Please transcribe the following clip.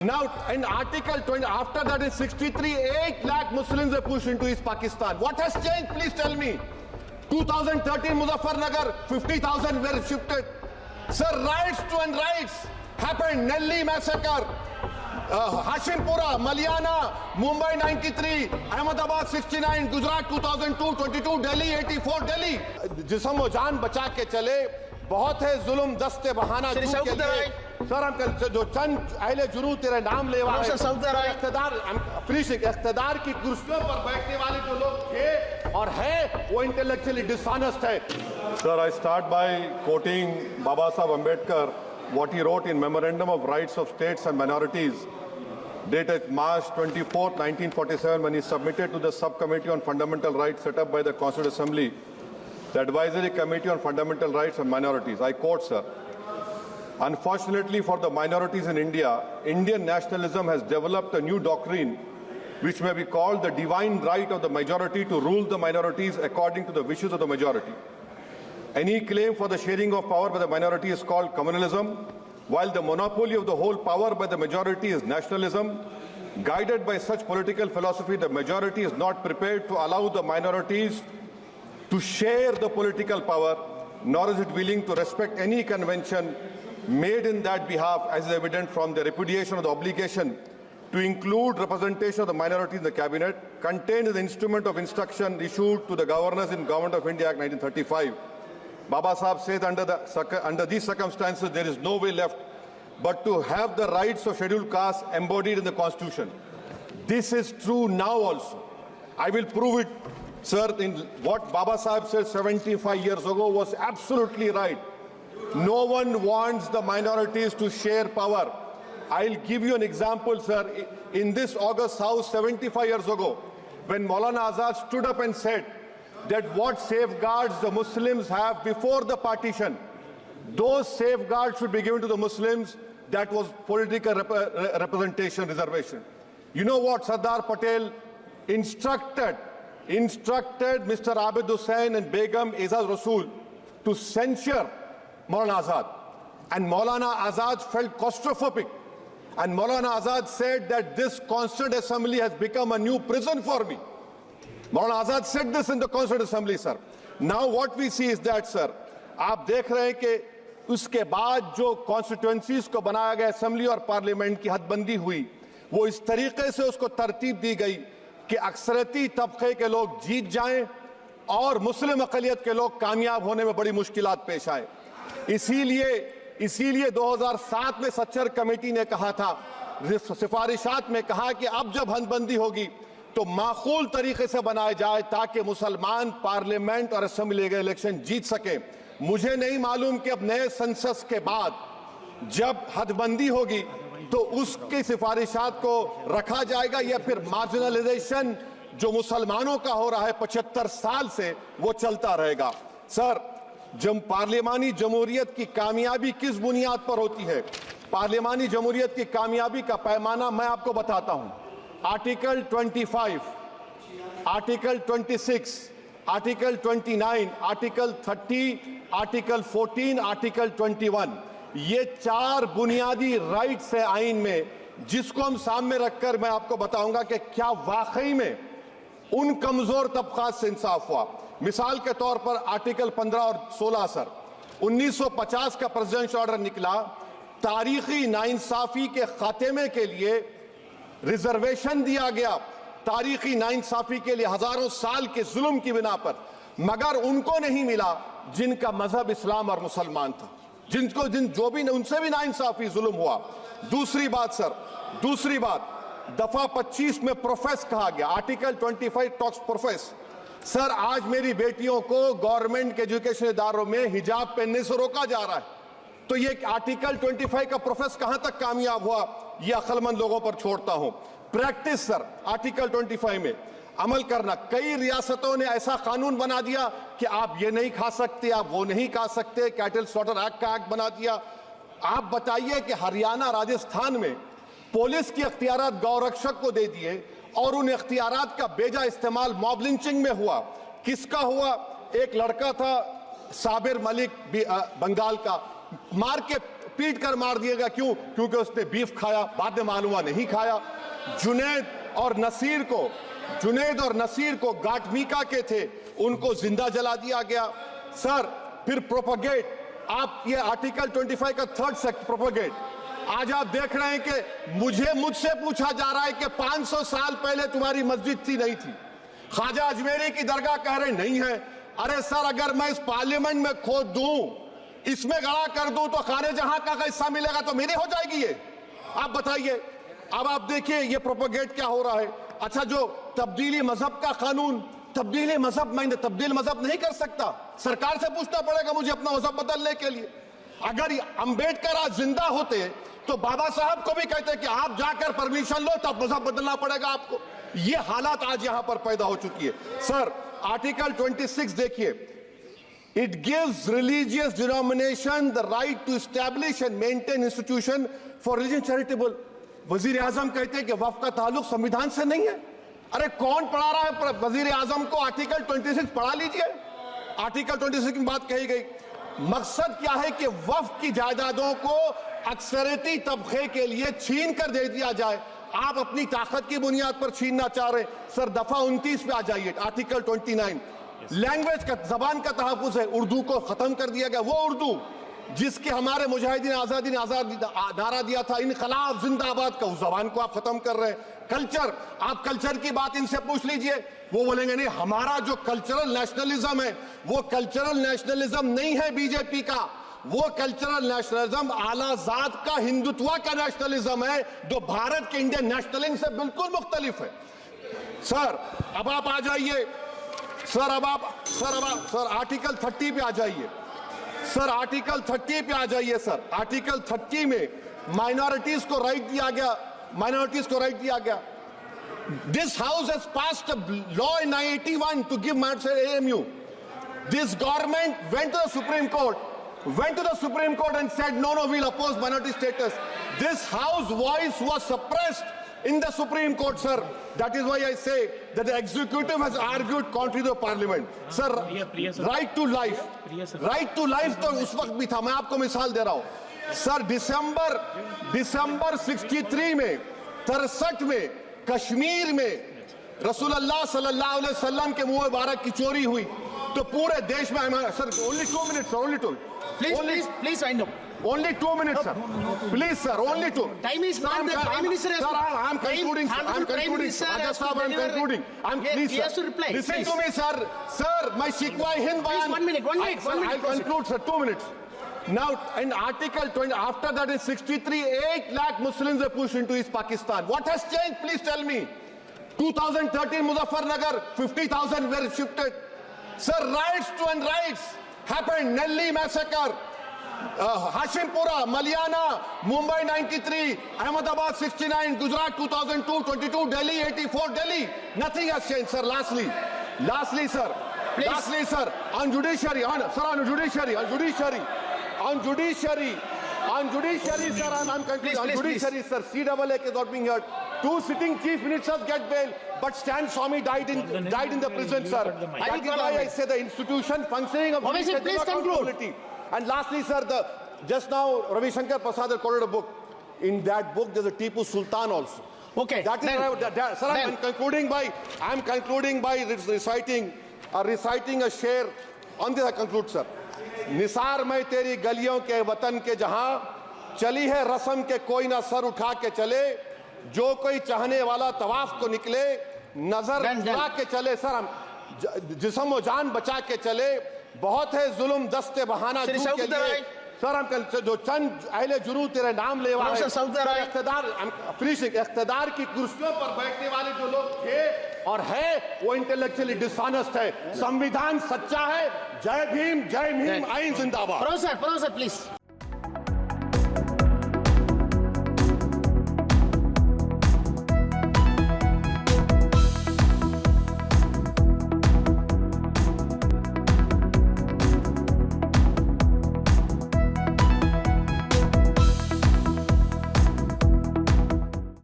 Now, in Article 20, after that is 63, 8 lakh Muslims are pushed into East Pakistan. What has changed? Please tell me. 2013 Muzaffarnagar, 50,000 were shifted. Sir, riots to unrights happened. Nelli massacre, Hashimpura, Maliana, Mumbai 93, Ahmedabad 69, Gujarat 2002, 22, Delhi 84, Delhi. जिस्म व जान बचा के चले, बहुत है जुल्म दस्ते बहाना के लिए। सर हम जो चंद अहले जुनू तेरे नाम ले इख्तिदार की कुर्सियों पर बैठने वाले जो लोग थे और है वो इंटेलेक्चुअली डिसऑनेस्ट है। Sir, I start by quoting Baba Saheb Ambedkar, what he wrote in Memorandum of Rights of States and Minorities, dated March 24, 1947, when he submitted to the Subcommittee on Fundamental Rights set up by the Constituent Assembly, the Advisory Committee on Fundamental Rights and Minorities. I quote, sir, "Unfortunately for the minorities in India, Indian nationalism has developed a new doctrine which may be called the divine right of the majority to rule the minorities according to the wishes of the majority. Any claim for the sharing of power by the minority is called communalism, while the monopoly of the whole power by the majority is nationalism. Guided by such political philosophy, the majority is not prepared to allow the minorities to share the political power, nor is it willing to respect any convention made in that behalf, as is evident from the repudiation of the obligation to include representation of the minority in the cabinet, contained in the instrument of instruction issued to the governors in Government of India Act 1935. Baba Saheb says under these circumstances, there is no way left but to have the rights of scheduled castes embodied in the Constitution. This is true now also. I will prove it, sir. In what Baba Saheb said 75 years ago was absolutely right. No one wants the minorities to share power. I'll give you an example, sir. In this August House 75 years ago, when Maulana Azad stood up and said that what safeguards the Muslims have before the partition, those safeguards should be given to the Muslims. That was political representation reservation. You know what Sardar Patel instructed Mr. Abid Hussain and Begum Ezaz Rasool to censure Maulana Azad. And Maulana Azad felt claustrophobic. And Maulana Azad said that this Constituent Assembly has become a new prison for me. Maulana Azad said this in the Constituent Assembly, sir. Now what we see is that, sir, आप देख रहे हैं कि उसके बाद जो constituencies को बनाया गया असेंबली और पार्लियामेंट की हदबंदी हुई, वो इस तरीके से उसको तरतीब दी गई कि अक्सरती तबके के लोग जीत जाएं और मुस्लिम अक़लियत के लोग कामयाब होने में बड़ी मुश्किलात पेश आए। इसीलिए 2007 में सच्चर कमेटी ने कहा था, सिफारिशात में कहा कि अब जब हदबंदी होगी तो माकूल तरीके से बनाया जाए ताकि मुसलमान पार्लियामेंट और असेंबली के इलेक्शन जीत सके। मुझे नहीं मालूम कि अब नए सेंसस के बाद जब हदबंदी होगी तो उसकी सिफारिशात को रखा जाएगा या फिर मार्जिनलाइजेशन जो मुसलमानों का हो रहा है 75 साल से वो चलता रहेगा। सर, जब पार्लियामानी जमहूरियत की कामयाबी किस बुनियाद पर होती है? पार्लियामानी जमहूरियत की कामयाबी का पैमाना मैं आपको बताता हूं। Article 25, article 26, article 29, article 30, article 14, article 21, ये 4 बुनियादी राइट्स है आइन में, जिसको हम सामने रखकर मैं आपको बताऊंगा कि क्या वाकई में उन कमजोर तबकात से इंसाफ हुआ। मिसाल के तौर पर आर्टिकल 15 और 16, सर, 1950 का प्रेसिडेंशियल ऑर्डर निकला, तारीखी नाइंसाफी के खात्मे के लिए रिजर्वेशन दिया गया, तारीखी नाइंसाफी के लिए हजारों साल के जुल्म की बिना पर, मगर उनको नहीं मिला जिनका मजहब इस्लाम और मुसलमान था, उनसे भी नाइंसाफी जुल्म हुआ। दूसरी बात, सर, दूसरी बात, दफा 25 में प्रोफेस कहा गया, आर्टिकल 25 टॉक्स प्रोफेस। सर, आज मेरी बेटियों को गवर्नमेंट के एजुकेशन इदारों में हिजाब पहनने से रोका जा रहा है, तो ये आर्टिकल 25 का प्रोफेस कहां तक कामयाब हुआ, ये अक्लमंद लोगों पर छोड़ता हूं। प्रैक्टिस, सर, आर्टिकल 25 में अमल करना। कई रियासतों ने ऐसा कानून बना दिया कि आप ये नहीं खा सकते, आप वो नहीं खा सकते, कैटल स्लॉटर एक्ट का एक्ट बना दिया। आप बताइए कि हरियाणा, राजस्थान में पुलिस की अख्तियारात गौरक्षक को दे दिए और उन अख्तियारात का बेजा इस्तेमाल मॉब लिंचिंग में हुआ। किसका हुआ? एक लड़का था साबिर मलिक बंगाल का, मार के पीट कर मार दिएगा। क्यों? क्योंकि उसने बीफ खाया, बाद में मालूम हुआ नहीं खाया। जुनैद और नसीर को गाटमीका के थे, उनको जिंदा जला दिया गया। सर फिर प्रोपगेट, आप ये आर्टिकल 25 का थर्ड सेक्शन प्रोपगेट, आज आप देख रहे हैं कि मुझसे पूछा जा रहा है कि 500 साल पहले तुम्हारी मस्जिद थी, नहीं थी। ख्वाजा अजमेरी की दरगाह कह रहे नहीं है। अरे सर, अगर मैं इस पार्लियामेंट में खोद दूं, इसमें गड़ा कर दूं, तो खाने जहां का हिस्सा मिलेगा तो मेरी हो जाएगी ये। आप बताइए। अब आप देखिए ये प्रोपगेट क्या हो रहा है। अच्छा, जो तब्दीली मजहब का कानून, तब्दीली मजहब, मैं तब्दील मजहब नहीं कर सकता, सरकार से पूछना पड़ेगा मुझे अपना मजहब बदलने के लिए। अगर अंबेडकर आज जिंदा होते तो बाबा साहब को भी कहते कि आप जाकर परमिशन लो, तब मजहब बदलना पड़ेगा आपको। ये हालात आज यहां पर पैदा हो चुकी है। सर आर्टिकल 26 देखिए, it gives religious denomination the right to establish and maintain institution for religion charitable. वजीर आजम कहते हैं कि वक्फ का ताल्लुक संविधान से नहीं है। अरे कौन पढ़ा रहा है वजीर आजम को? आर्टिकल 26 पढ़ा लीजिए। आर्टिकल 26 की बात कही गई। मकसद क्या है कि वक्फ की जायदादों को अक्सरियती तबके के लिए छीन कर दे दिया जाए। आप अपनी ताकत की बुनियाद पर छीनना चाह रहे। सर दफा 29 पे आ जाइए, आर्टिकल 29। लैंग्वेज का, जबान का तहफ्फुज़ है। उर्दू को खत्म कर दिया गया। वो उर्दू जिसके हमारे मुजाहिदीन आजादी ने नारा दिया था, इनकलाब जिंदाबाद का, उस जबान को आप खत्म कर रहे हैं। कल्चर, आप कल्चर की बात इनसे पूछ लीजिए, वो बोलेंगे नहीं, हमारा जो कल्चरल नेशनलिज्म है वो कल्चरल नेशनलिज्म नहीं है बीजेपी का। वो कल्चरल नेशनलिज्म आलाजात का, हिंदुत्व का नेशनलिज्म है, जो भारत के इंडियन नेशनलिज्म से बिल्कुल मुख्तलिफ है। सर अब आप आ जाइए। सर आर्टिकल 30 पे आ जाइए। सर आर्टिकल 30 पे आ जाइए। सर आर्टिकल 30 में माइनॉरिटीज को राइट दिया गया। This house has passed a law in 1981 to give AMU. This government went to the Supreme Court and said, no, we'll oppose minority status. This house voice was suppressed in the Supreme Court, sir. That is why I say that the executive has argued contrary to the parliament. Sir, right to life. Right to life तो उस वक्त भी था। मैं आपको मिसाल दे रहा हूं। सर दिसंबर 63 में, 63 में कश्मीर में रसूलुल्लाह सल्लल्लाहु अलैहि वसल्लम के मुंह मुबारक की चोरी हुई तो पूरे देश में, sir only 2 minutes, Please wind up. Only 2 minutes, sir. Please, sir, only 2. Time is not the Prime Minister. Sir, I'm concluding. I'm concluding. Please, he has to reply. Listen to me, sir. Sir, my Shikwa Hind Bayan. 1 minute. I'll conclude, sir. 2 minutes. Now, in Article 20, after that in 63, 8 lakh Muslims were pushed into East Pakistan. What has changed? Please tell me. 2013, Muzaffarnagar, 50,000 were shifted. Sir, riots to unrights happened. Nelli massacre. Hashimpura, Maliana, Mumbai 93, Ahmedabad 69, Gujarat 2002, 22, Delhi 84, Delhi. Nothing has changed, sir. Lastly, sir. Please. Lastly, sir. On judiciary, sir, sir, I'm concluding. Judiciary, sir. CAA is not being heard. 2 sitting chief ministers get bail, but Stan Swamy died in the prison, sir. That is why I say the institution functioning of Obviously, please conclude. And lastly, sir, just now Ravi Shankar Prasad quoted a book. In that book, there's a Tipu Sultan also. Okay. That is, sir, I'm concluding by reciting a sher. On this I conclude, sir. Nisar में तेरी गलियों के वतन के जहां चली है रस्म के कोई ना सर उठा के चले, जो कोई चाहने वाला तवाफ को निकले, नजर उठा के चले। सर हम जिस्म व जान बचा के चले, बहुत है जुल्म दस्ते बहाना के लिए। सर हम जो चंद अहले जुनू तेरे नाम ले वाले इख्तिदार की कुर्सियों पर बैठने वाले जो लोग थे और है वो इंटेलेक्चुअली डिसऑनेस्ट है। संविधान सच्चा है। जय भीम, आइन जिंदाबाद। Professor, please.